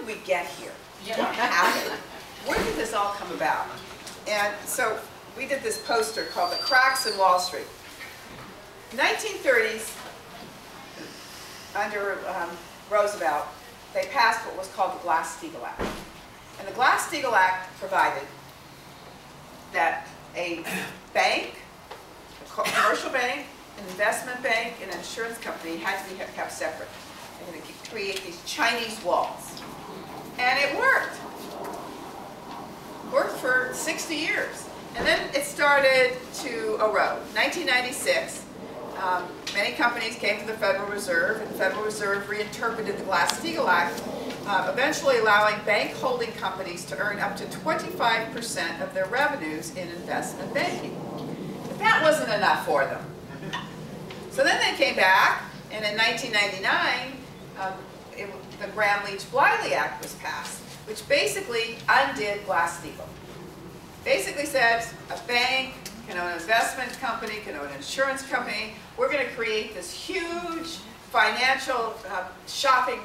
we get here? What happened? Where did this all come about? And so we did this poster called The Cracks in Wall Street. 1930s, under Roosevelt, they passed what was called the Glass-Steagall Act. And the Glass-Steagall Act provided that a bank, a commercial bank, an investment bank, and an insurance company had to be kept separate. They're going to create these Chinese walls. And it worked. Worked for 60 years. And then it started to erode. 1996, many companies came to the Federal Reserve, and the Federal Reserve reinterpreted the Glass-Steagall Act, eventually allowing bank holding companies to earn up to 25% of their revenues in investment banking. But that wasn't enough for them. So then they came back, and in 1999, the Gramm-Leach-Bliley Act was passed, which basically undid Glass-Steagall. Basically said a bank can own an investment company, can own an insurance company. We're going to create this huge financial shopping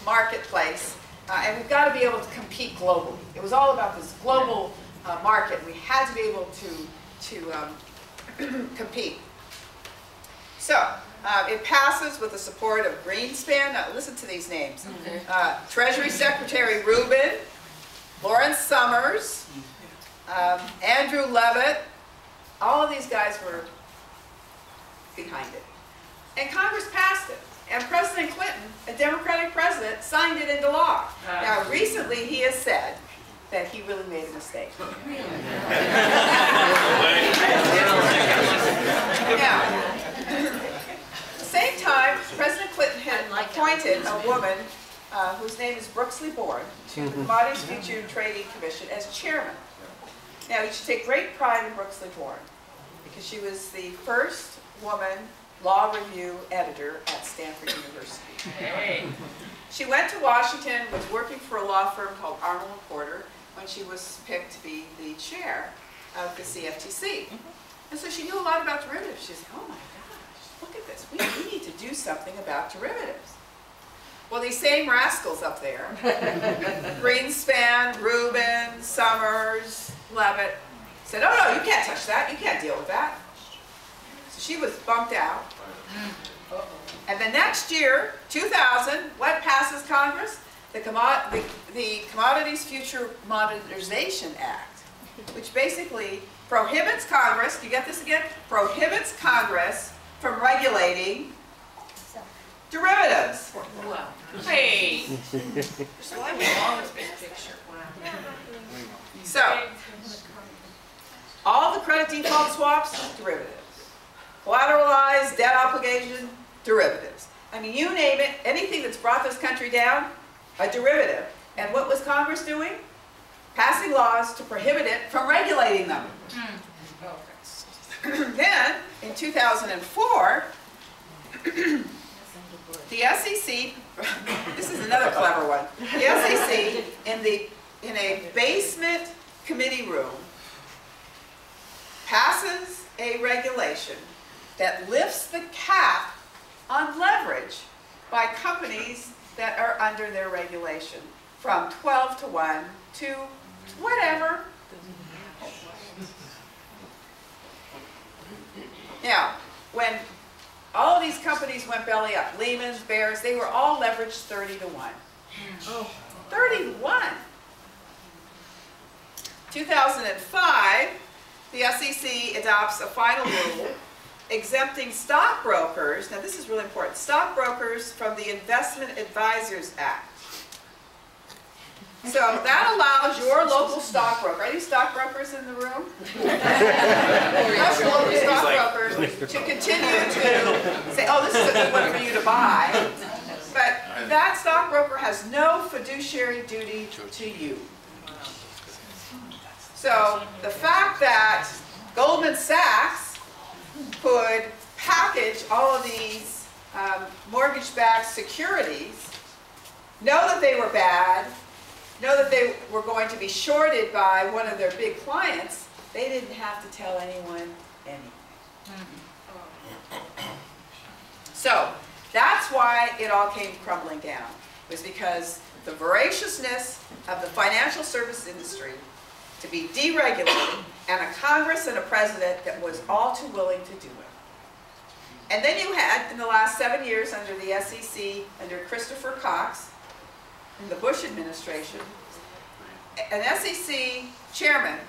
marketplace, and we've got to be able to compete globally. It was all about this global market. We had to be able to compete. So it passes with the support of Greenspan. Now listen to these names. Treasury Secretary Rubin, Lawrence Summers, Andrew Levitt. All of these guys were behind it. And Congress passed it. And President Clinton, a Democratic president, signed it into law. Now recently he has said that he really made a mistake. Now, at the same time, President Clinton had appointed a woman whose name is Brooksley Bourne to the Commodities Futures Trading Commission as chairman. Now, you should take great pride in Brooksley Bourne because she was the first woman law review editor at Stanford University. Hey. She went to Washington, was working for a law firm called Arnold & Porter when she was picked to be the chair of the CFTC. And so she knew a lot about derivatives. She said, oh my gosh, look at this. We need to do something about derivatives. Well, these same rascals up there, Greenspan, Rubin, Summers, Levitt, said, oh no, you can't touch that. You can't deal with that. So she was bumped out. And the next year, 2000, what passes Congress? The Commodities Future Modernization Act, which basically prohibits Congress, do you get this again? Prohibits Congress from regulating derivatives. Wow. Hey! So, all the credit default swaps, derivatives. Collateralized debt obligation, derivatives. I mean, you name it, anything that's brought this country down, a derivative. And what was Congress doing? Passing laws to prohibit it from regulating them. Then, in 2004, the SEC, this is another clever one, the SEC in a basement committee room passes a regulation that lifts the cap on leverage by companies that are under their regulation from 12 to 1 to whatever. Now, when all of these companies went belly up, Lehman's, Bears, they were all leveraged 30 to 1. Oh, 30 to 1. 2005, the SEC adopts a final rule exempting stockbrokers, now this is really important, stockbrokers from the Investment Advisors Act. So that allows your local stockbroker, are these stockbrokers in the room? Allows your local stockbroker to continue to say, oh, this is a good one for you to buy. But that stockbroker has no fiduciary duty to you. So the fact that Goldman Sachs could package all of these mortgage-backed securities, know that they were bad, know that they were going to be shorted by one of their big clients, they didn't have to tell anyone anything. So that's why it all came crumbling down. It was because the voraciousness of the financial service industry to be deregulated, and a Congress and a president that was all too willing to do it. And then you had, in the last 7 years under the SEC, under Christopher Cox, in the Bush administration, an SEC chairman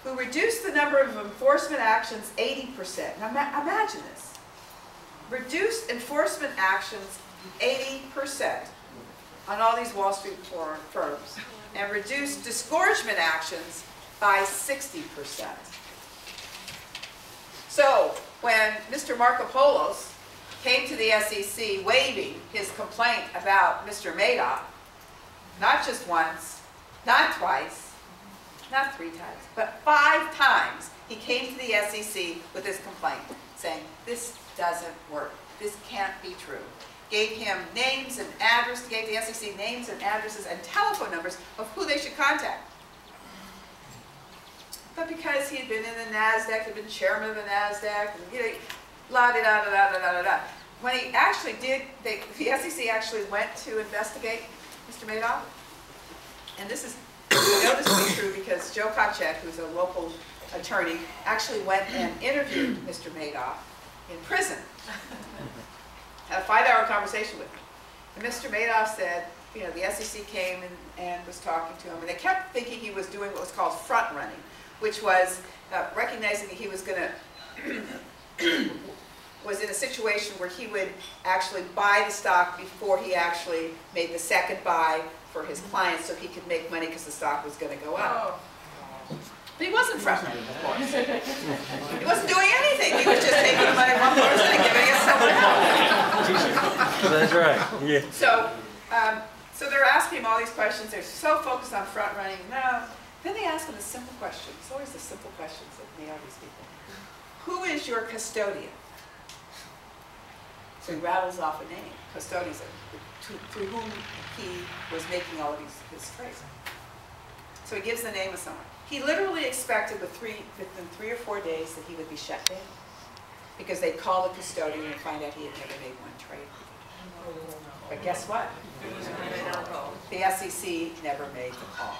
who reduced the number of enforcement actions 80%. Now imagine this. Reduced enforcement actions 80% on all these Wall Street firms, and reduced disgorgement actions by 60%. So when Mr. Markopoulos came to the SEC waiving his complaint about Mr. Madoff, not just once, not twice, not 3 times, but 5 times, he came to the SEC with his complaint, saying, this doesn't work, this can't be true. Gave him names and addresses, gave the SEC names and addresses and telephone numbers of who they should contact. But because he had been in the NASDAQ, had been chairman of the NASDAQ, and la-da-da-da-da-da-da-da. When he actually did, the SEC actually went to investigate Mr. Madoff. And this is, I know this to be true because Joe Kochek, who's a local attorney, actually went and interviewed Mr. Madoff in prison. Had a 5-hour conversation with him. And Mr. Madoff said, you know, the SEC came and was talking to him, and they kept thinking he was doing what was called front running, which was recognizing that he was going to, was in a situation where he would actually buy the stock before he actually made the second buy for his clients so he could make money because the stock was going to go up. Oh. But he wasn't front running, of course. He wasn't doing anything. He was just taking the money from one person and giving it somewhere else. That's right. Yeah. So they're asking him all these questions. They're so focused on front running. No. Then they ask him a simple question. It's always the simple questions that nail these people. Who is your custodian? So he rattles off a name, custodian, to whom he was making all of his trades. So he gives the name of someone. He literally expected within 3 or 4 days that he would be shut down because they'd call the custodian and find out he had never made one trade. But guess what? The SEC never made the call.